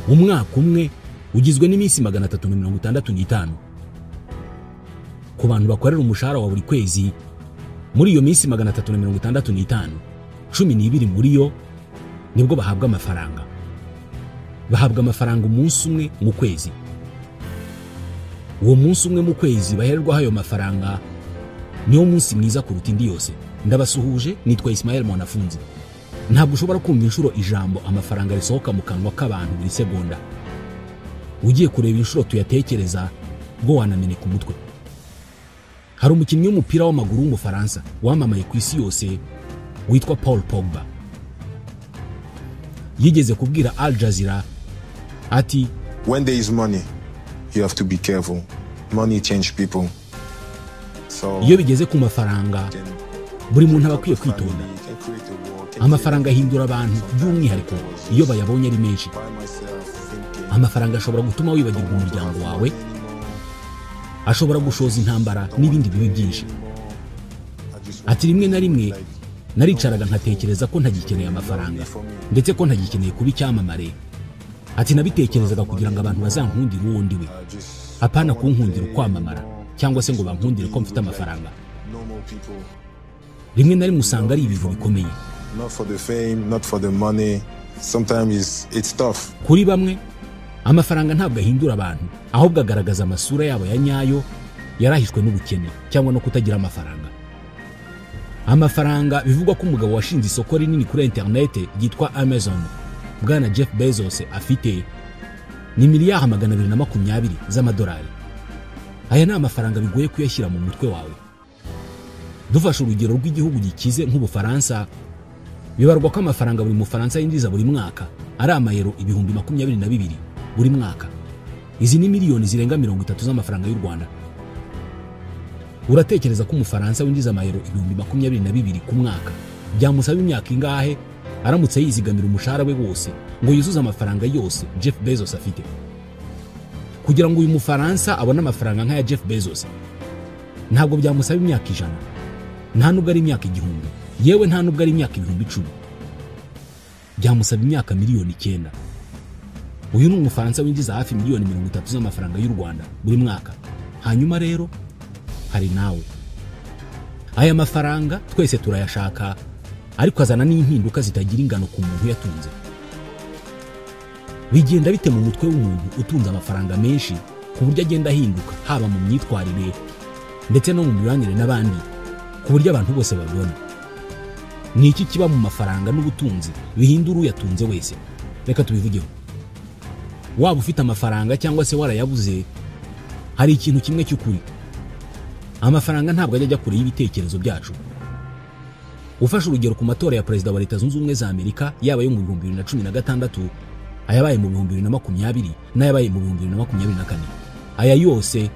umwaka umwe ugizwe n'iminsi 365 ku bantu bakorera umushahara wa buri kwezi. Muri iyo minsi 365 12 muri yo nibwo bahabwa amafaranga umunsi umwe mu kwezi. Uwo munsi umwe mu kwezi bahererwaho ayo mafaranga niwo munsi mwiza kuruta indi yose. Ndabasuhuje, nitwa Ismael Mwanafunzi. Ntabwo ushobora kumva inshuro ijambo amafaranga risohoka mu kanwa k'abantu buri segonda. Ugiye kureba inshuro tuyatekereza bwo wanameneka umutwe. Hari umukinnyi w'umupira w'amaguru w'umufaransa wamamaye ku isi yose witwa Paul Pogba. Yigeze kubwira Al Jazeera ati, when there is money you have to be careful. Money change people. Iyo bigeze ku mafaranga buri muntu aba akwiye kwitonda. Amafaranga ahindura abantu by'umwihariko iyo bayabonye ari menshi. Amafaranga ashobora gutuma wibagirwa umuryango wawe, ashobora gushoza intambara n'ibindi bibi byinshi. Ati rimwe na rimwe naricaraga nkatekereza ko ntagikeneye amafaranga ndetse ko ntagikeneye kuba icyamamare. Ati nabitekerezaga kugira ngo abantu bazankundire uwo ndiwe, apana kunkundira kwamamara cyangwa se ngo bankundire ko mfite amafaranga. Rimwe na rimwe usanga ari ibintu bikomeye. Not for the fame, not for the money. Sometimes it's tough. Kuri bamwe amafaranga ntabwo ahindura abantu, ahubwo agaragaza amasura yabo ya nyayo yarahishwe n'ubukene cyangwa no kutagira amafaranga. Amafaranga bivugwa ko umugabo washinze isoko rinini kuri internet ryitwa Amazon, bwana Jeff Bezos, afite ni miliyari 220 z'amadolari. Aya ni amafaranga bigoye kuyashyira mu mutwe wawe. Dufashe urugero rw'igihugu gikize nk'Ubufaransa, bibarwa ko amafaranga buri mufaransa yinjiza buri mwaka ari amayero 22,000 buri mwaka. Izi ni miliyoni zirenga 30 z'amafaranga y'u Rwanda. Uratekereza ko umufaransa winjiza amayero 22,000 ku mwaka byamusaba imyaka ingahe aramutse yizigamira umushahara we wose ngo yuzuze amafaranga yose Jeff Bezos afite? Kugira ngo uyu mufaransa abone amafaranga nk'aya Jeff Bezos ntabwo byamusaba imyaka 100, nta nubwo ari imyaka 1000, yewe nta nubwo ari imyaka 10,000. Byamusaba imyaka miliyoni 9. Uyu ni umufaransa winjiza hafi miliyoni 30 z'amafaranga y'u Rwanda buri mwaka. Hanyuma rero hari nawe. Aya mafaranga twese turayashaka, ariko azana n'impinduka zitagira ingano ku muntu yatunze. Bigenda bite mu mutwe w'umuntu utunze amafaranga menshi ku buryo agenda ahinduka, haba mu myitwarire ndetse no mu mibanire n'abandi, ku buryo abantu bose babibona? Ni iki kiba mu mafaranga n'ubutunzi bihindura uyatunze wese? Reka tubivugeho. Waba ufite amafaranga cyangwa se warayabuze, hari ikintu kimwe cy'ukuri: amafaranga ntabwo ajya kure y'ibitekerezo byacu. Ufashe urugero ku matora ya perezida wa Leta Zunze Ubumwe za Amerika, yaba yo mu 2016, ayabaye mu 2020 n'ayabaye mu 2024. Aya yose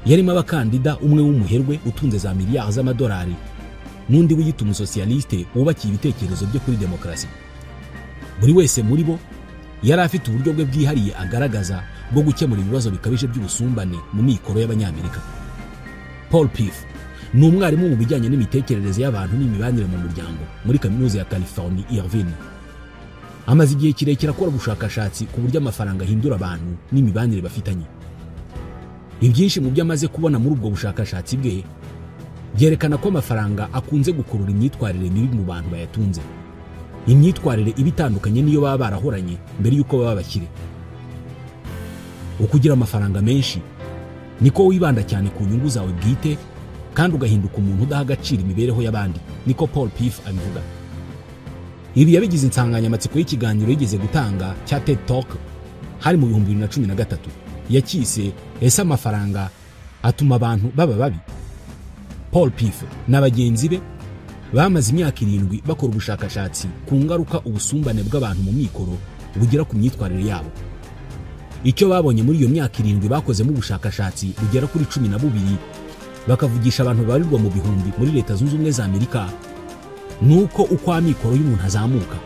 yarimo abakandida, umwe w'umuherwe utunze za miliyari z'amadolari n'undi wiyita umusosiyaliste wubakiye ibitekerezo byo kuri demokarasi. Buri wese muri bo yari afite uburyo bwe bwihariye agaragaza bwo gukemura ibibazo bikabije by'ubusumbane mu mikoro y'abanyamerika. Paul Piff ni umwarimu mu bijyanye n'imitekerereze y'abantu n'imibanire mu muryango muri kaminuza ya California Irvine. Amaze igihe kirekire akora ubushakashatsi ku buryo amafaranga ahindura abantu n'imibanire bafitanye. Ibyinshi mu byo amaze kubona muri ubwo bushakashatsi bwe byerekana ko amafaranga akunze gukurura imyitwarire mibi mu bantu bayatunze. Imyitwarire ibitandukanye niyo baba barahoranye mbere yuko baba bakire. Ukugira amafaranga menshi niko wibanda cyane ku nyungu zawe bwite kandi ugahinduka umuntu udaha agaciro imibereho y'abandi, niko Paul Piff abivuga. Ibi yabigize insanganyamatsiko y'ikiganiro yigeze gutanga cya TED Talk hari mu 2013, yakise ese amafaranga atuma abantu baba babi? Paul Piff n'abagenzi be bamaze imyaka 7 bakora ubushakashatsi ku ngaruka ubusumbane bw'abantu mu mikoro bugira ku myitwarire yabo. Icyo babonye muri iyo myaka 7 bakoze mu bushakashatsi bugera kuri 12, bakavugisha abantu babarirwa mu bihumbi muri Leta Zunze Ubumwe za Amerika, nuko uko amikoro y'umuntu azamuka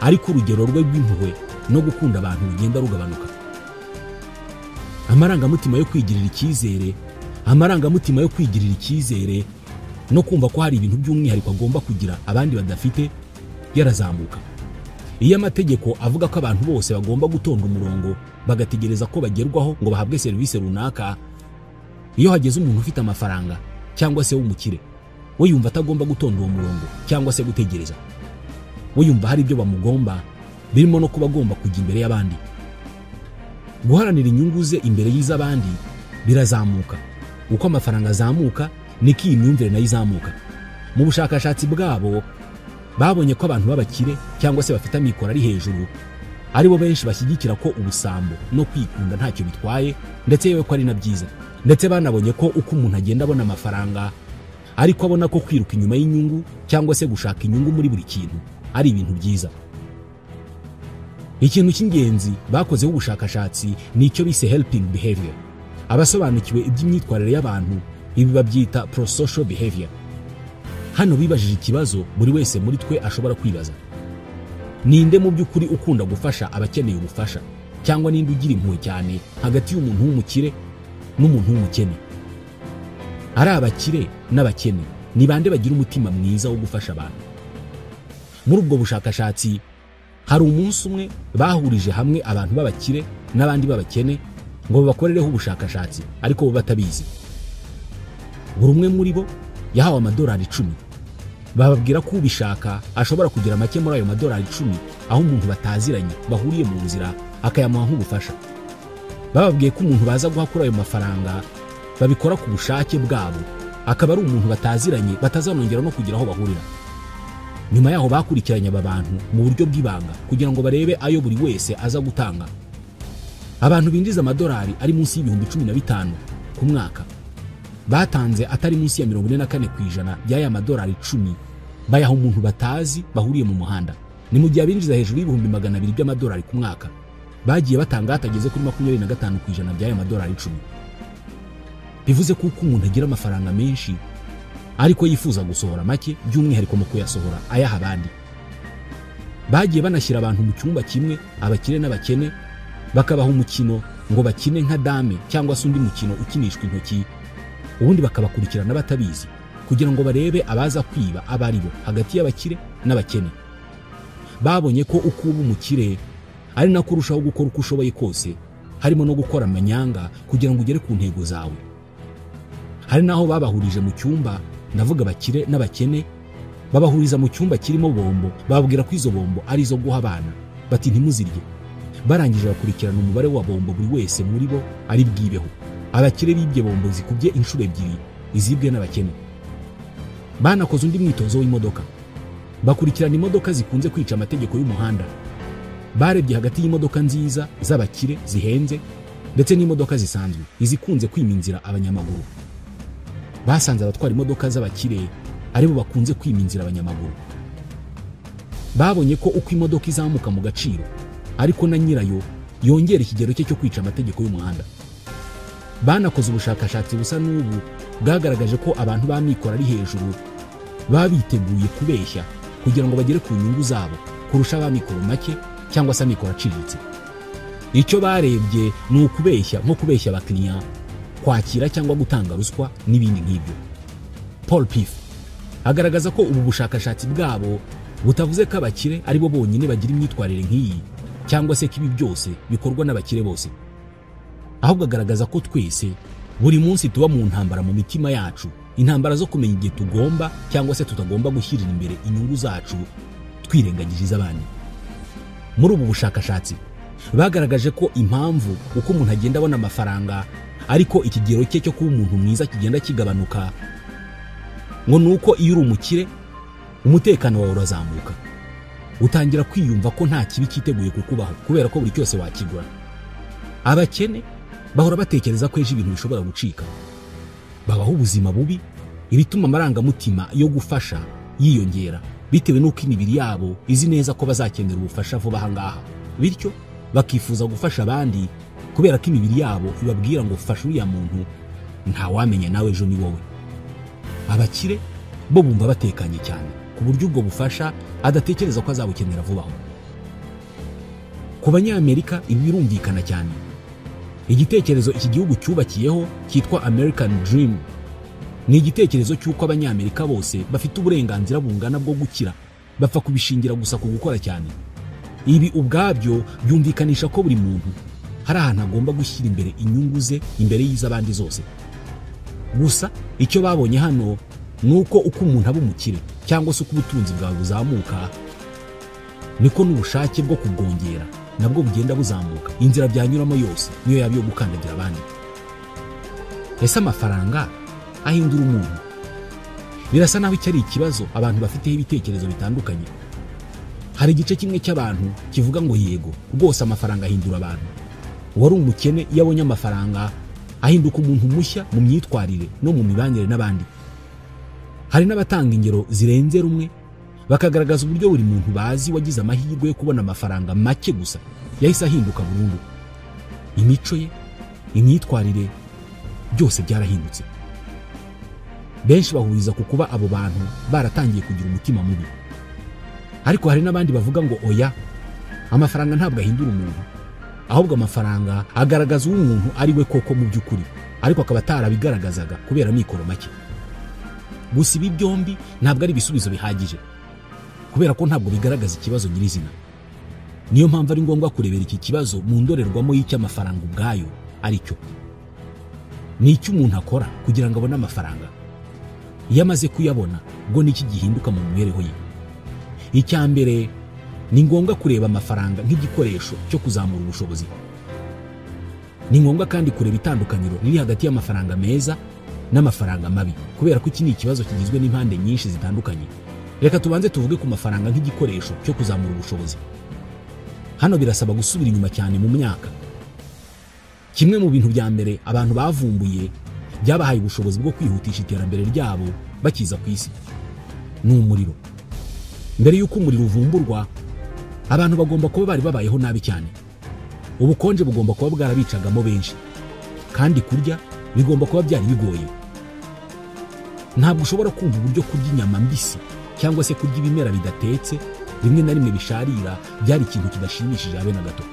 ariko urugero rwe rw'impuhwe no gukunda abantu rugenda rugabanuka. Amarangamutima yo kwigirira icyizere no kumva ko hari ibintu by'umwihariko agomba kugira abandi badafite yarazamuka. iyo amategeko avuga ko abantu bose bagomba gutonda umurongo bagategereza ko bagerwaho ngo bahabwe serivisi runaka, iyo hageze umuntu ufite amafaranga cyangwa se w'umukire, we yumva atagomba gutonda uwo murongo cyangwa se gutegereza. We yumva hari ibyo bamugomba, birimo no kuba agomba kujya imbere y'abandi. Guharanira inyungu ze imbere y'iz'abandi birazamuka. Uko amafaranga azamuka niko iyi myumvire nayo izamuka. Mu bushakashatsi bwabo babonye ko abantu b'abakire cyangwa se bafite amikoro ari hejuru aribo benshi bashyigikira ko ubusambo no kwikunda ntacyo bitwaye, ndetse yewe ko ari na byiza. Ndetse banabonye ko uko umuntu agenda abona amafaranga ariko abona ko kwiruka inyuma y'inyungu cyangwa se gushaka inyungu muri buri kintu ari ibintu byiza. Ikintu cy'ingenzi bakozeho ubushakashatsi ni icyo bise helping behavior. Abasobanukiwe iby'imyitwarire y'abantu ibi babyita prosocial behavior. Hano bibajije ikibazo buri wese muri twe ashobora kwibaza: ninde mu by'ukuri ukunda gufasha abakeneye ubufasha, cyangwa ninde ugira impuhwe cyane hagati y'umuntu w'umukire n'umuntu w'umukene? Ari abakire n'abakene, ni bande bagira umutima mwiza wo gufasha abantu? Muri ubwo bushakashatsi hari umunsi umwe bahurije hamwe abantu b'abakire n'abandi b'abakene ngo bakorereho ubushakashatsi, ariko bo batabizi. Buri umwe muri bo yahawe amadolari 10. Bababwira ko ubishaka ashobora kugira make muri ayo madolari 10 aho umuntu bataziranye bahuriye mu nzira akayamuha nk'ubufasha. Bababwiye ko umuntu baza guha kuri ayo mafaranga babikora ku bushake bwabo, akaba ari umuntu bataziranye batazanongera no kugira aho bahurira. Nyuma yaho bakurikiranye aba bantu mu buryo bw'ibanga kugira ngo barebe ayo buri wese aza gutanga. Abantu binjiza amadolari ari munsi y'ibihumbi 15 ku mwaka batanze atari munsi ya 44% by'aya madolari 10 bayaha umuntu batazi bahuriye mu muhanda. Ni mu gihe abinjiza hejuru y'ibihumbi 200 by'amadolari ku mwaka bagiye batanga atageze kuri 25% by'aya madolari 10. Bivuze ko uko umuntu agira amafaranga menshi ariko yifuza gusohora make, by'umwihariko mu kuyasohora ayaha abandi. Bagiye banashyira abantu mu cyumba kimwe, abakire n'abakene, bakabaha umukino ngo bakine nka dame cyangwa se undi mukino ukinishwa intoki, ubundi bakabakurikirana batabizi kugira ngo barebe abaza kwiba abari bo hagati y'abakire n'abakene. Babonye ko uko uba umukire ari nako urushaho gukora uko ushoboye kose, harimo no gukora amanyanga kugira ngo ugere ku ntego zawe. Hari naho babahurije mu cyumba, ndavuga abakire n'abakene, babahuriza mu cyumba kirimo bombo, bababwira ko izo bombo ari izo guha abana, bati ntimuzirye. Barangije bakurikirana umubare wa bombo buri wese muri bo ari bwibeho. Abakire bibye bombo zikubye inshuro 2 izibwe n'abakene. Banakoze undi mwitozo w'imodoka, bakurikirana imodoka zikunze kwica amategeko y'umuhanda. Barebye hagati y'imodoka nziza z'abakire zihenze ndetse n'imodoka zisanzwe izikunze kwima inzira abanyamaguru. Basanze abatwara imodoka z'abakire aribo bakunze kwima inzira abanyamaguru. Babonye ko uko imodoka izamuka mu gaciro ariko na nyirayo yongera ikigero cye cyo kwica amategeko y'umuhanda. Banakoze ubushakashatsi busa n'ubu bwagaragaje ko abantu b'amikoro ari hejuru babiteguye kubeshya kugira ngo bagere ku nyungu zabo kurusha ab'amikoro make cyangwa se amikoro aciriritse. Icyo barebye ni ukubeshya, nko kubeshya abakiriya, kwakira cyangwa gutanga ruswa n'ibindi nk'ibyo. Paul Piff agaragaza ko ubu bushakashatsi bwabo butavuze ko abakire aribo bonyine bagira imyitwarire nk'iyi cyangwa se ko ibi byose bikorwa n'abakire bose, ahubwo agaragaza ko twese buri munsi tuba mu ntambara mu mitima yacu, intambara zo kumenya igihe tugomba cyangwa se tutagomba gushyirira imbere inyungu zacu twirengagije iz'abandi. Muri ubu bushakashatsi bagaragaje ko impamvu uko umuntu agenda abona amafaranga ariko ikigero cye cyo kuba umuntu mwiza kigenda kigabanuka, ngo nuko iyo uri umukire umutekano wawe urazamuka, utangira kwiyumva ko nta kibi cyiteguye kukubaho kubera ko buri cyose wakigura. Abakene bahora batekereza ko ejo ibintu bishobora gucika, babaho ubuzima bubi, ibituma amarangamutima yo gufasha yiyongera bitewe n'uko imibiri yabo izi neza ko bazakenera ubufasha vuba aha ngaha, bityo bakifuza gufasha abandi kubera ko imibiri yabo ibabwira ngo fasha uriya muntu, nta wamenya nawe ejo ni wowe. Abakire bo bumva batekanye cyane ku buryo ubwo bufasha adatekereza ko azabukenera vuba aho. Ku Banyamerika ibi birumvikana cyane. Igitekerezo iki gihugu cyubakiyeho cyitwa American Dream ni igitekerezo cy'uko Abanyamerika bose bafite uburenganzira bungana bwo gukira, bapfa kubishingira gusa ku gukora cyane. Ibi ubwabyo byumvikanisha ko buri muntu hari ahantu agomba gushyira imbere inyungu ze imbere y'iz'abandi zose. Gusa icyo babonye hano ni uko umuntu aba umukire cyangwa se uko ubutunzi bwawe buzamuka, niko n'ubushake bwo kubwongera nabwo bugenda buzamuka. Inzira byanyuramo yose niyo yaba iyo gukandagira abandi. Ese amafaranga ahindura umuntu? Birasa naho icyo ari ikibazo abantu bafiteho ibitekerezo bitandukanye. Hari igice kimwe cy'abantu kivuga ngo yego rwose amafaranga ahindura abantu. Uwari umukene iyo abonye amafaranga ahinduka umuntu mushya mu myitwarire no mu mibanire n'abandi. Hari n'abatanga ingero zirenze rumwe bakagaragaza uburyo buri muntu bazi wagize amahirwe yo kubona amafaranga make gusa yahise ahinduka burundu. Imico ye, imyitwarire byose byarahindutse. Benshi bahuriza ku kuba abo bantu baratangiye kugira umutima mubi. Ariko hari n'abandi bavuga ngo oya, amafaranga ntabwo ahindura umuntu, ahubwo amafaranga agaragaza uwo umuntu ari we koko mu by'ukuri, ariko akaba atarabigaragazaga kubera mikoro make. Gusa ibi byombi ntabwo ari ibisubizo bihagije, kubera ko ntabwo bigaragaza ikibazo nyirizina. Niyo mpamvu ari ngombwa kurebera iki kibazo mu ndorerwamo y'icyo amafaranga ubwayo ari cyo. Ni icyo umuntu akora kugira ngo abone amafaranga. Iyo amaze kuyabona ubwo ni iki gihinduka mu mibereho ye. Icya mbere ni ngombwa kureba amafaranga nk'igikoresho cyo kuzamura ubushobozi. Ni ngombwa kandi kureba itandukaniro riri hagati y'amafaranga meza n'amafaranga mabi, kubera ko iki ni ikibazo kigizwe n'impande nyinshi zitandukanye. Reka tubanze tuvuge ku mafaranga nk'igikoresho cyo kuzamura ubushobozi. Hano birasaba gusubira inyuma cyane mu myaka. Kimwe mu bintu bya mbere abantu bavumbuye byabahaye ubushobozi bwo kwihutisha iterambere ryabo bakiza ku isi ni umuriro. Mbere y'uko umuriro uvumburwa, abantu bagomba kuba bari babayeho nabi cyane. Ubukonje bugomba kuba bwarabicagamo benshi, kandi kurya bigomba kuba byari bigoye. Ntabwo ushobora kumva uburyo kurya inyama mbisi cyangwa se kurya ibimera bidatetse rimwe na rimwe bisharira byari ikintu kidashimishije habe na gato.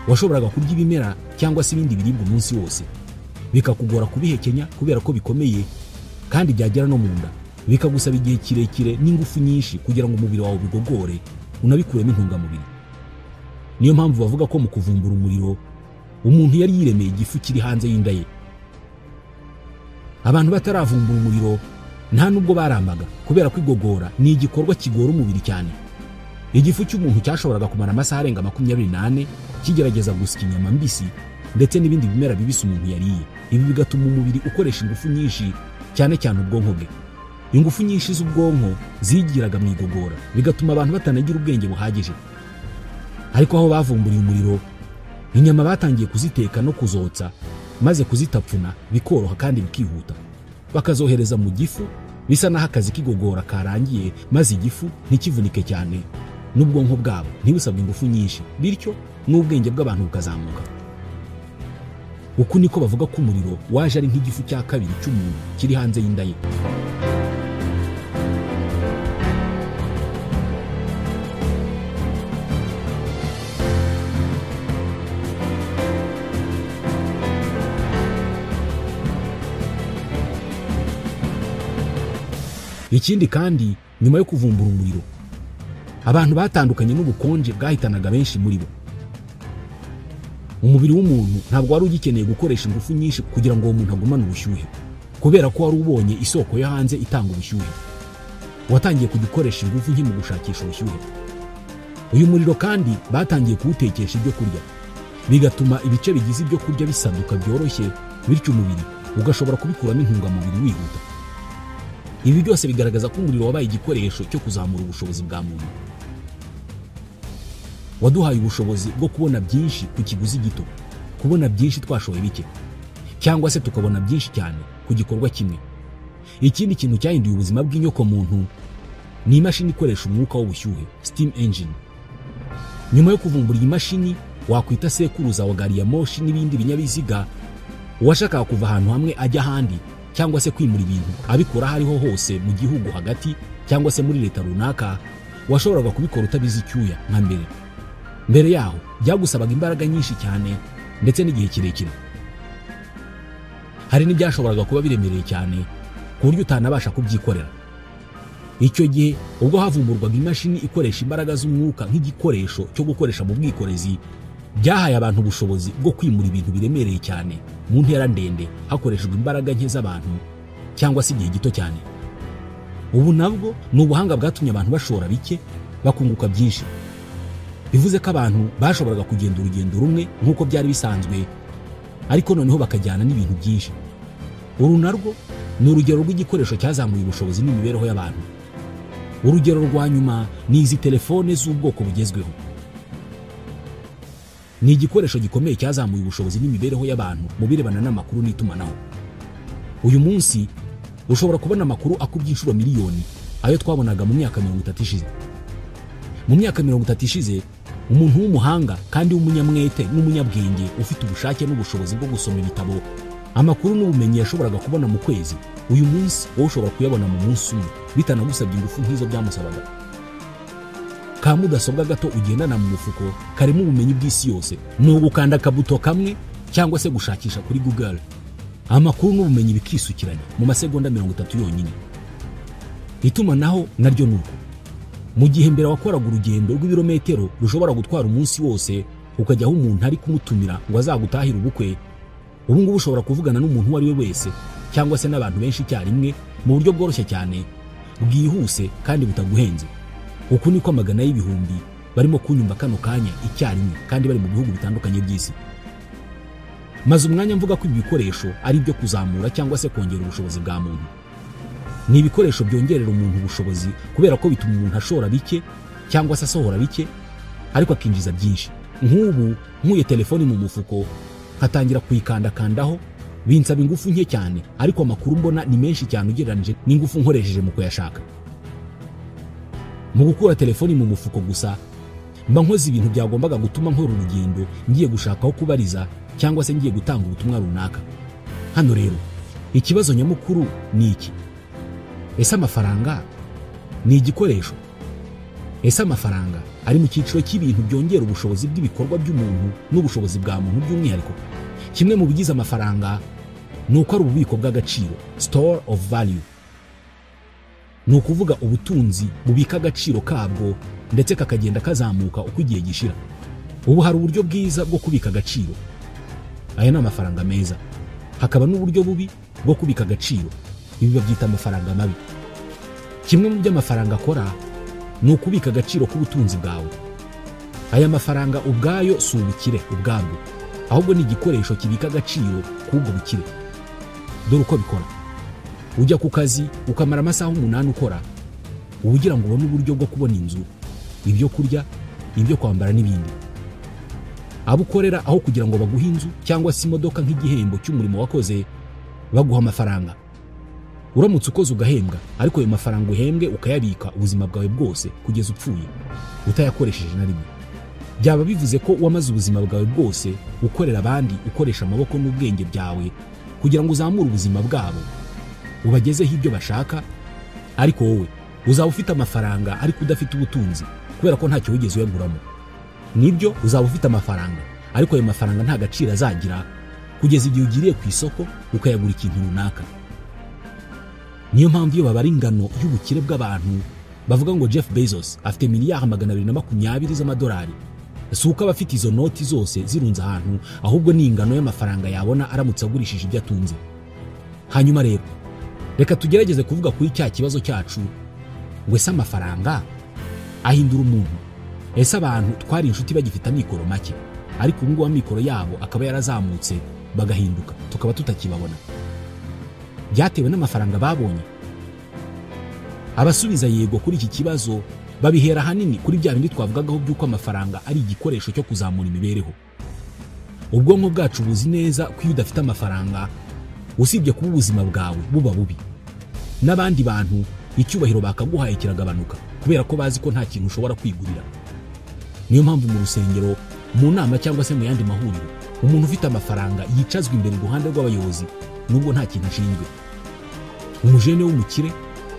Washoboraga kurya ibimera cyangwa se ibindi biribwa umunsi wose, bikakugora kubihekenya kubera ko bikomeye, kandi byagera no mu nda bikagusaba igihe kirekire n'ingufu nyinshi kugira ngo umubiri wawe bigogore unabikuremo intungamubiri. Niyo mpamvu bavuga ko mu kuvumbura umuriro umuntu yari yiremeye igifu kiri hanze y'inda ye. Abantu bataravumbura umuriro nta nubwo baramaga, kubera ko igogora ni igikorwa kigora umubiri cyane. Igifu cy'umuntu cyashoboraga kumara amasaha arenga 24 kigerageza gusya inyama mbisi ndetse n'ibindi bimera bibisi umuntu yariye. Ibi bigatuma umubiri ukoresha ingufu nyinshi, cyane cyane ubwonko bwe. Ingufu nyinshi z'ubwonko zigiraga mu igogora, bigatuma abantu batanagira ubwenge buhagije. Ariko aho bavumburiye umuriro, inyama batangiye kuziteka no kuzotsa, maze kuzitapfuna bikoroha kandi bikihuta. Bakazohereza mu gifu, bisa naho akazi k'igogora karangiye, maze igifu ntikivunike cyane n'ubwonko bwabo ntibusabwe ingufu nyinshi, bityo n'ubwenge bw'abantu bukazamuka. Uku niko bavuga ko umuriro waje ari nk'igifu cya kabiri cy'umuntu kiri hanze y'inda ye. Ikindi kandi, nyuma yo kuvumbura umuriro, abantu batandukanye n'ubukonje bwahitanaga benshi muri bo. Umubiri w'umuntu ntabwo wari ugikeneye gukoresha ingufu nyinshi kugira ngo uwo muntu agumane ubushyuhe, kubera ko wari ubonye isoko yo hanze itanga ubushyuhe. Watangiye kugikoresha ingufu nke mu gushakisha ubushyuhe. Uyu muriro kandi batangiye kuwutekesha ibyo kurya, bigatuma ibice bigize ibyo kurya bisaduka byoroshye, bityo umubiri ugashobora kubikuramo intungamubiri wihuta. Ibi byose bigaragaza ko umuriro wabaye igikoresho cyo kuzamura ubushobozi bwa muntu. Waduhaye ubushobozi bwo kubona byinshi ku kiguzi gito, kubona byinshi twashoboye bike, cyangwa se tukabona byinshi cyane ku gikorwa kimwe. Ikindi kintu cyahinduye ubuzima bw'inyoko muntu ni imashini ikoresha umwuka w'ubushyuhe, steam engine. Nyuma yo kuvumbura iyi mashini, wakwita sekuruza wa gari ya moshi n'ibindi binyabiziga, uwashakaga kuva ahantu hamwe ajya ahandi cyangwa se kwimura ibintu abikora hariho hose mu gihugu hagati cyangwa se muri leta runaka, washoboraga kubikora utabizi icyuya nka mbere. Mbere yaho byagusabaga imbaraga nyinshi cyane ndetse n'igihe kirekire. Hari n'ibyashoboraga kuba biremereye cyane ku buryo utanabasha kubyikorera. icyo gihe ubwo havumburwaga imashini ikoresha imbaraga z'umwuka nk'igikoresho cyo gukoresha mu bwikorezi, byahaye abantu ubushobozi bwo kwimura ibintu biremereye cyane mu ntera ndende hakoreshejwe imbaraga nke z'abantu cyangwa se igihe gito cyane. Ubu nabwo ni ubuhanga bwatumye abantu bashora bike bakunguka byinshi. Bivuze ko abantu bashoboraga kugenda urugendo rumwe nk'uko byari bisanzwe, ariko noneho bakajyana n'ibintu byinshi. Uru narwo ni urugero rw'igikoresho cyazamuye ubushobozi n'imibereho y'abantu. Urugero rwa nyuma ni izi telefone z'ubwoko bugezweho. Ni igikoresho gikomeye cyazamuye ubushobozi n'imibereho y'abantu mu birebana n'amakuru n'itumanaho. Uyu munsi ushobora kubona amakuru akubye inshuro miliyoni ayo twabonaga mu myaka 30 ishize. Mu myaka 30 ishize, umuntu w'umuhanga kandi w'umunyamwete n'umunyabwenge ufite ubushake n'ubushobozi bwo gusoma ibitabo, amakuru n'ubumenyi yashoboraga kubona mu kwezi, uyu munsi wowe ushobora kuyabona mu munsi umwe bitanagusabye ingufu nk'izo byamusabaga. Ka mudasobwa gato ugendana mu mufuko karimo ubumenyi bw'isi yose, ni ugukanda akabuto kamwe cyangwa se gushakisha kuri Google, amakuru n'ubumenyi bikisukiranya mu masegonda 30 yonyine. Itumanaho naryo nuko. Mu gihe mbere wakoraga urugendo rw'ibirometero rushobora gutwara umunsi wose ukajya aho umuntu ari kumutumira ngo azagutahira ubukwe, ubu ngubu ushobora kuvugana n'umuntu uwo ari we wese cyangwa se n'abantu benshi icyarimwe mu buryo bworoshye cyane, bwihuse kandi butaguhenze. Uku niko amagana y'ibihumbi barimo kunyumva kano kanya icyarimwe kandi bari mu bihugu bitandukanye by'isi. Maze umwanya mvuga ko ibi bikoresho ari byo kuzamura cyangwa se kongera ubushobozi bwa muntu. Ni ibikoresho byongerera umuntu ubushobozi kubera ko bituma umuntu ashora bike cyangwa se asohora bike ariko akinjiza byinshi. Nk'ubu nkuye telefoni mu mufuko nkatangira kuyikandakandaho, binsaba ingufu nke cyane, ariko amakuru mbona ni menshi cyane ugereranije n'ingufu nkoresheje mu kuyashaka. Mu gukura telefoni mu mufuko gusa mba nkoze ibintu byagombaga gutuma nkora urugendo ngiye gushaka aho kubariza cyangwa se ngiye gutanga ubutumwa runaka. Hano rero ikibazo nyamukuru ni iki: ese amafaranga ni igikoresho? Ese amafaranga ari mu cyiciro cy'ibintu byongera ubushobozi bw'ibikorwa by'umuntu n'ubushobozi bwa muntu by'umwihariko? Kimwe mu bigize amafaranga ni uko ari ububiko bw'agaciro, store of value. Ni ukuvuga ubutunzi bubika agaciro kabwo ndetse kakagenda kazamuka uko igihe gishira. Ubu hari uburyo bwiza bwo kubika agaciro, aya ni amafaranga meza. Hakaba n'uburyo bubi bwo kubika agaciro, ibi babyita amafaranga mabi. Kimwe mu by'amafaranga akora ni ukubika agaciro k'ubutunzi bwawe. Aya mafaranga ubwayo si ubukire ubwabwo, ahubwo ni igikoresho kibika agaciro k'ubwo bukire. Dore uko bikora: ujya ku kazi ukamara amasaha 8 ukora, ubugira ngo ubone uburyo bwo kubona inzu, ibyo kurya, ibyo kwambara n'ibindi. Abo ukorera aho kugira ngo baguhe inzu cyangwa se imodoka nk'igihembo cy'umurimo wakoze, baguha amafaranga. Uramutse ukoze ugahembwa, ariko ayo mafaranga uhembwe ukayabika ubuzima bwawe bwose kugeza upfuye utayakoresheje na rimwe. Byaba bivuze ko wamaze ubuzima bwawe bwose ukorera abandi, ukoresha amaboko n'ubwenge byawe kugira ngo uzamure ubuzima bwabo, ubagezeho ibyo bashaka, ariko wowe uzaba ufite amafaranga ariko udafite ubutunzi kubera ko ntacyo wigeze uyaguramo. Nibyo uzaba ufite amafaranga, ariko ayo mafaranga nta gaciro azagira kugeza igihe ugiriye ku isoko ukayagura ikintu runaka. Niyo mpamvu iyo babara ingano y'ubukire bw'abantu bavuga ngo Jeff Bezos afite miliyari 220 z'amadolari, si uko abafite izo noti zose zirunze ahantu, ahubwo ni ingano y'amafaranga yabona aramutse agurishije ibyo atunze. Hanyuma rero reka tugerageze kuvuga kuri cya kibazo cyacu ngo ese amafaranga ahindura umuntu? Ese abantu twari inshuti bagifite amikoro make, ariko ubu ngubu amikoro yabo akaba yarazamutse bagahinduka tukaba tutakibabona? Byatewe n'amafaranga babonye? Abasubiza yego kuri iki kibazo babihera hanini kuri bya bindi twavugagaho by'uko amafaranga ari igikoresho cyo kuzamura imibereho. Ubwonko bwacu buzi neza ko iyo udafite amafaranga, usibye kuba ubuzima bwawe buba bubi, n'abandi bantu icyubahiro bakaguhaye kiragabanuka kubera ko bazi ko nta kintu ushobora kwigurira. Niyo mpamvu mu rusengero, mu nama cyangwa se mu yandi mahuriro, umuntu ufite amafaranga yicazwa imbere iruhande rw'abayobozi nubwo nta kintu ashinzwe. Umujene w'umukire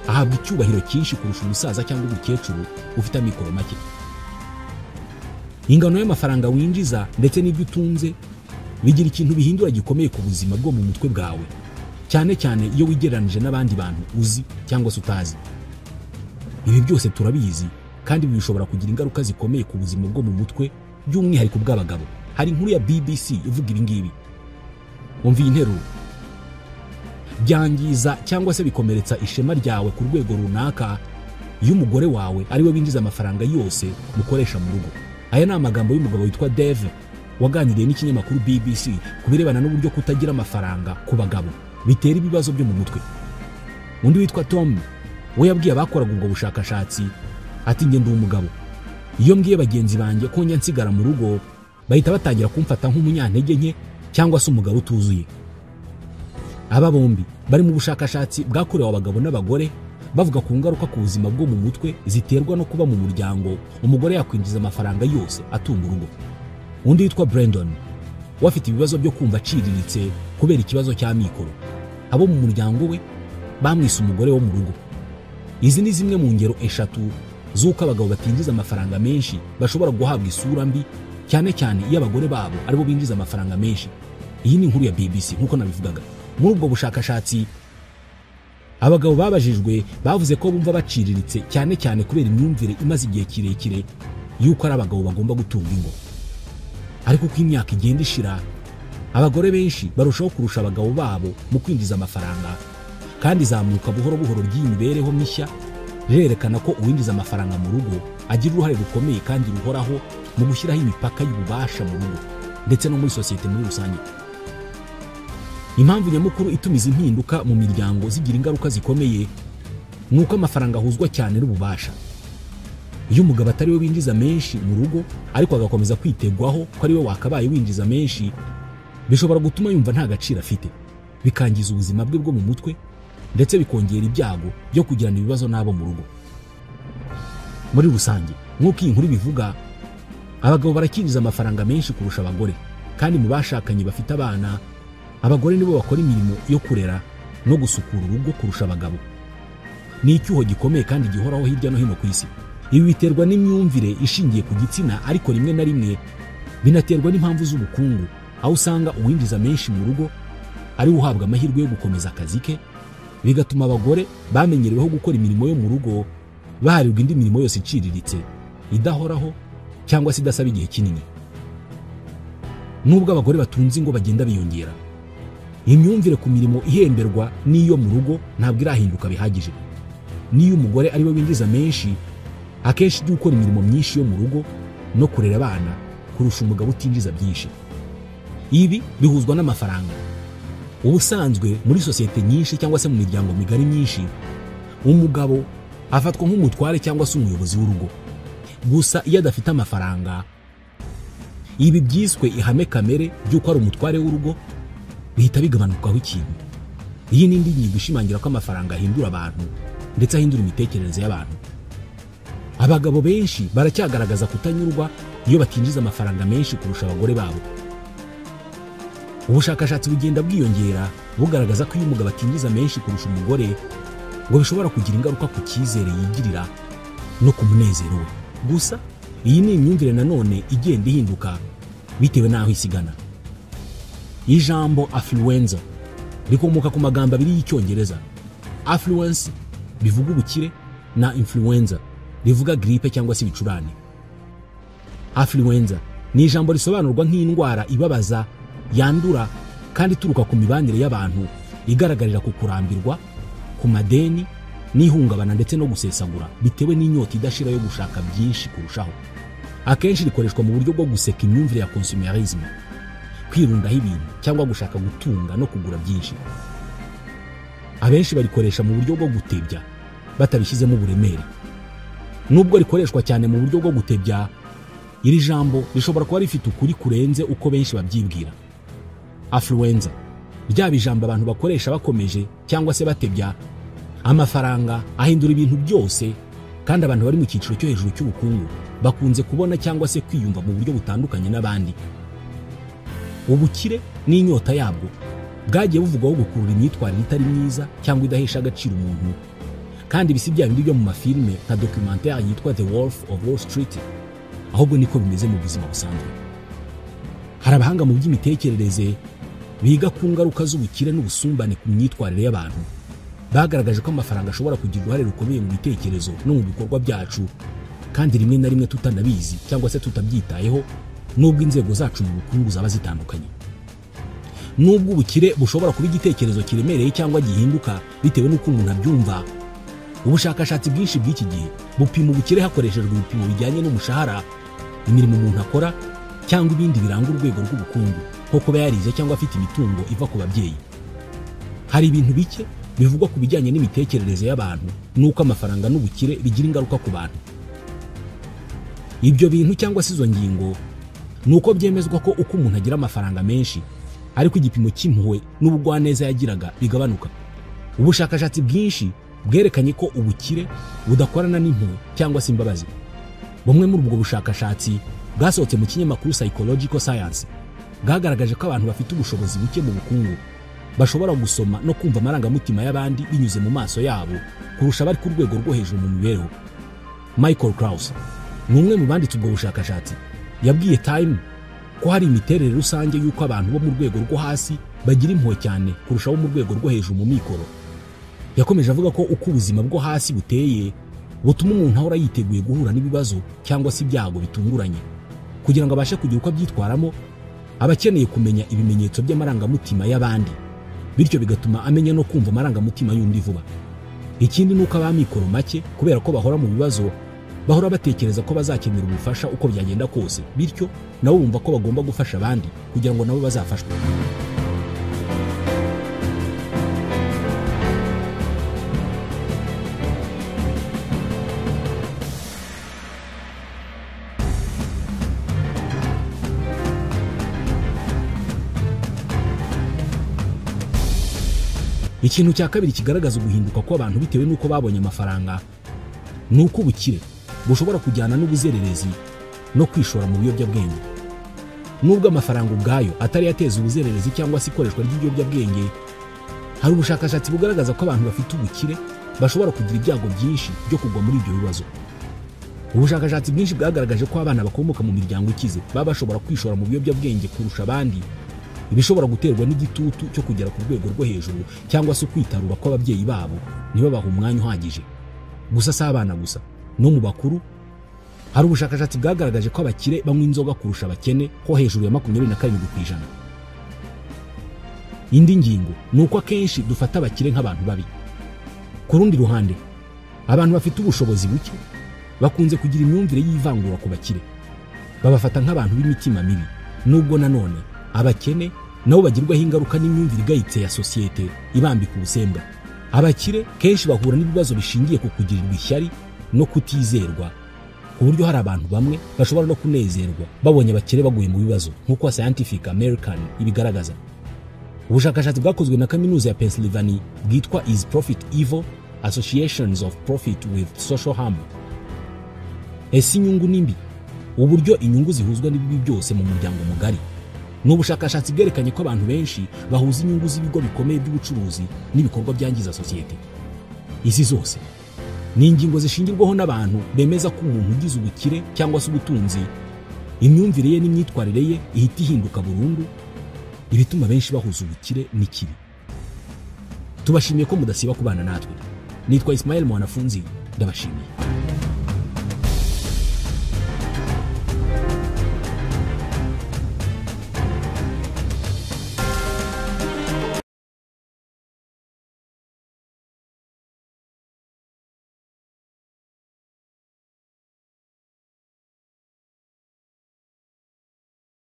ahabwa icyubahiro cyinshi kurusha umusaza cyangwa umukecuru ufite amikoro make. Ingano y'amafaranga winjiza ndetse n'ibyo utunze bigira ikintu bihindura gikomeye ku buzima bwo mu mutwe bwawe, cyane cyane iyo wigereranije n'abandi bantu uzi cyangwa se utazi. Ibi byose turabizi kandi bishobora kugira ingaruka zikomeye ku buzima bwo mu mutwe by'umwihariko bw'abagabo. Hari inkuru ya BBC ivuga ibi ngibi. Umva iyi nteruro: byangiza cyangwa se bikomeretsa ishema ryawe ku rwego runaka iyo umugore wawe ari we winjiza amafaranga yose mukoresha mu rugo. Aya ni amagambo y'umugabo witwa Dave waganiriye n'ikinyamakuru BBC ku birebana n'uburyo kutagira amafaranga ku bagabo bitera ibibazo byo mu mutwe. Undi witwa Tom we yabwiye abakoraga ubwo bushakashatsi ati njye ndi umugabo, iyo mbwiye bagenzi banjye ko njya nsigara mu rugo bahita batangira kumfata nk'umunyantege nke cyangwa se umugabo utuzuye. Aba bombi bari mu bushakashatsi bwakorewe abagabo n'abagore bavuga ku ngaruka ku buzima bwo mu mutwe ziterwa no kuba mu muryango umugore yakwinjiza amafaranga yose atunga urugo. Undi witwa Brandon wafite ibibazo byo kumva aciriritse kubera ikibazo cya mikoro. Abo mu muryango we bamwise umugore wo mu rugo. Izi ni zimwe mu ngero eshatu z'uko abagabo batinjiza amafaranga menshi bashobora guhabwa isura mbi, cyane cyane iyo abagore babo aribo binjiza amafaranga menshi. Iyi ni inkuru ya BBC nk'uko nabivugaga. Muri ubwo bushakashatsi abagabo babajijwe bavuze ko bumva baciriritse cyane cyane kubera imyumvire imaze igihe kirekire y'uko ari abagabo bagomba gutunga ingo. Ariko uko imyaka igenda ishira abagore benshi barushaho kurusha abagabo babo mu kwinjiza amafaranga, kandi izamuka buhoro buhoro ry'imibereho mishya rirerekana ko uwinjiza amafaranga mu rugo agira uruhare rukomeye kandi ruhoraho mu gushyiraho imipaka y'ububasha mu rugo ndetse no muri sosiyete muri rusange. Impamvu nyamukuru ituma izi mpinduka mu miryango zigira ingaruka zikomeye ni uko amafaranga ahuzwa cyane n'ububasha. Iyo umugabo atari we winjiza menshi mu rugo ariko agakomeza kwitegwaho ko ari we wakabaye winjiza menshi, bishobora gutuma yumva nta gaciro afite, bikangiza ubuzima bwe bwo mu mutwe ndetse bikongera ibyago byo kugirana ibibazo n'abo mu rugo. Muri rusange nk'uko iyi nkuru bivuga, abagabo barakinjiza amafaranga menshi kurusha abagore, kandi mu bashakanye bafite abana abagore nibo bakora imirimo yo kurera no gusukura urugo kurusha abagabo. Ni icyuho gikomeye kandi gihoraho hirya no hino ku isi. Ibi biterwa n'imyumvire ishingiye ku gitsina, ariko rimwe na rimwe binaterwa n'impamvu z'ubukungu, aho usanga uwinjiza menshi mu rugo ari uhabwa amahirwe yo gukomeza akazi ke, bigatuma abagore bamenyereweho gukora imirimo yo mu rugo baharirwa indi mirimo yose iciriritse idahoraho cyangwa se idasaba igihe kinini. Nubwo abagore batunze ingo bagenda biyongera, imyumvire ku mirimo ihemberwa n'iyo mu rugo ntabwo irahinduka bihagije. Niyo umugore ari we winjiza menshi, akenshi ujya gukora imirimo myinshi yo mu rugo no kurera abana kurusha umugabo utinjiza byinshi. Ibi bihuzwa n'amafaranga. Ubusanzwe muri sosiyete nyinshi cyangwa se mu miryango migari myinshi, umugabo afatwa nk'umutware cyangwa se umuyobozi w'urugo. Gusa iyo adafite amafaranga, ibi byiswe ihame kamere by'uko ari umutware w'urugo bihita bigabanukaho ikintu. Iyi ni indi ngingo ishimangira ko amafaranga ahindura abantu ndetse ahindura imitekerereze y'abantu. Abagabo benshi baracyagaragaza kutanyurwa iyo batinjiza amafaranga menshi kurusha abagore babo. Ubushakashatsi bugenda bwiyongera bugaragaza ko iyo umugabo atinjiza menshi kurusha umugore ngo bishobora kugira ingaruka ku cyizere yigirira no ku munezero we. Gusa iyi ni imyumvire nanone igenda ihinduka bitewe n'aho isigana. Ijambo affluenza rikomoka ku magambo abiri y'icyongereza. Affluence bivuga ubukire na influenza rivuga gripe cyangwa se ibicurane. Affluenza ni ijambo risobanurwa nk'indwara ibabaza yandura kandi ituruka ku mibanire y'abantu, igaragarira ku kurambirwa, ku madeni n'ihungabana ndetse no gusesagura bitewe n'inyota idashira yo gushaka byinshi kurushaho. Akenshi rikoreshwa mu buryo bwo guseka imyumvire ya consumerism, kwirundaho ibintu cyangwa gushaka gutunga no kugura byinshi. Abenshi barikoresha mu buryo bwo gutebya batabishyizemo uburemere. Nubwo rikoreshwa cyane mu buryo bwo gutebya, iri jambo rishobora kuba rifite ukuri kurenze uko benshi babyibwira. Affluenza ryaba ijambo abantu bakoresha bakomeje cyangwa se batebya, amafaranga ahindura ibintu byose, kandi abantu bari mu cyiciro cyo hejuru cy'ubukungu bakunze kubona cyangwa se kwiyumva mu buryo butandukanye n'abandi. Ubukire n'inyota yabwo bwagiye buvugwaho gukurura imyitwarire itari myiza cyangwa idahesha agaciro umuntu, kandi bisi bya bindi byo mu mafilime nka documentaire yitwa The Wolf of Wall Street, ahubwo niko bimeze mu buzima busanzwe. Hari abahanga mu by'imitekerereze biga ku ngaruka z'ubukire n'ubusumbane ku myitwarire y'abantu. bagaragaje ko amafaranga ashobora kugira uruhare rukomeye mu bitekerezo no mu bikorwa byacu, kandi rimwe na rimwe tutanabizi cyangwa se tutabyitayeho, nubwo inzego zacu mu bukungu zaba zitandukanye. Nubwo ubukire bushobora kuba igitekerezo kiremereye cyangwa gihinduka bitewe n'uko umuntu abyumva, ubushakashatsi bwinshi bw'iki gihe bupima ubukire hakoreshejwe ibipimo bijyanye n'umushahara, imirimo umuntu akora, cyangwa ibindi biranga urwego rw'ubukungu, nko kuba yarize cyangwa afite imitungo iva ku babyeyi. Hari ibintu bike bivugwa ku bijyanye n'imitekerereze y'abantu n'uko amafaranga n'ubukire bigira ingaruka ku bantu. Ibyo bintu cyangwa se izo ngingo ni uko byemezwa ko uko umuntu agira amafaranga menshi, ariko igipimo cy'impuhwe n'ubugwaneza yagiraga bigabanuka. Ubushakashatsi bwinshi bwerekanye ko ubukire budakorana n'impuhwe cyangwa se imbabazi. Bumwe muri ubwo bushakashatsi bwasohotse mu kinyamakuru Psychological Science bwagaragaje ko abantu bafite ubushobozi buke mu bukungu bashobora gusoma no kumva amarangamutima y'abandi binyuze mu maso yabo kurusha abari ku rwego rwo hejuru mu mibereho. Michael Krauss ni umwe mu banditse ubwo bushakashatsi, yabwiye Time ko hari imiterere rusange y'uko abantu bo mu rwego rwo hasi bagira impuhwe cyane kurusha abo mu rwego rwo hejuru mu mikoro. Yakomeje avuga ko uko ubuzima bwo hasi buteye butuma umuntu ahora yiteguye guhura n'ibibazo cyangwa se ibyago bitunguranye. Kugira ngo abashe kugira uko abyitwaramo, aba akeneye kumenya ibimenyetso by'amarangamutima y'abandi, bityo bigatuma amenya no kumva amarangamutima y'undi vuba. Ikindi ni uko abamikoro make, kubera ko bahora mu bibazo, bahora batekereza ko bazakenera ubufasha uko byagenda kose, bityo nabo bumva ko bagomba gufasha abandi kugira ngo nabo bazafashwe. Ikintu cya kabiri kigaragaza uguhinduka kw'abantu bitewe n'uko babonye amafaranga ni uko ubukire bushobora kujyana n'ubuzererezi no kwishora mu biyobyabwenge. Nubwo amafaranga ubwayo atari yateza ubuzererezi cyangwa se ikoreshwa ry'ibiyobyabwenge, hari ubushakashatsi bugaragaza ko abantu bafite ubukire bashobora kugira ibyago byinshi byo kugwa muri ibyo bibazo. Ubushakashatsi bwinshi bwagaragaje ko abana bakomoka mu miryango ikize baba bashobora kwishora mu biyobyabwenge kurusha abandi, ibishobora guterwa n'igitutu cyo kugera ku rwego rwo hejuru cyangwa se kwitarura kw'ababyeyi babo ntibabahe umwanya uhagije. Gusa si abana gusa, no mu bakuru hari ubushakashatsi bwagaragaje ko abakire banywa inzoga kurusha abakene ko hejuru ya 27%. Indi ngingo ni uko akenshi dufata abakire nk'abantu babi. Ku rundi ruhande, abantu bafite ubushobozi buke bakunze kugira imyumvire y'ivangura ku bakire, babafata nk'abantu b'imitima mibi. Nubwo nanone abakene nabo bagirwaho ingaruka n'imyumvire igayitse ya sosiyete ibambika ubusembwa. Abakire kenshi bahura n'ibibazo bishingiye ku kugirirwa ishyari no kutizerwa, ku buryo hari abantu bamwe bashobora no kunezerwa babonye abakire baguye mu bibazo, nk'uko Scientific American ibigaragaza. Ubushakashatsi bwakozwe na kaminuza ya Pennsylvania bwitwa Is Profit Evil? Associations of Profit with Social Harm. Ese inyungu nimbi? Uburyo inyungu zihuzwa n'ibibi byose mu muryango mugari. N'ubushakashatsi bwerekanye ko abantu benshi bahuza inyungu z'ibigo bikomeye by'ubucuruzi n'ibikorwa byangiza sosiyete. Izi zose ni ingingo zishingirwaho n'abantu bemeza ko umuntu ugize ubukire cyangwa se ubutunzi, imyumvire ye n'imyitwarire ye ihita ihinduka burundu, ibituma benshi bahuza ubukire n'ikibi. Tubashimiye ko mudasiba kubana natwe. Nitwa Ismael Mwanafunzi, ndabashimiye.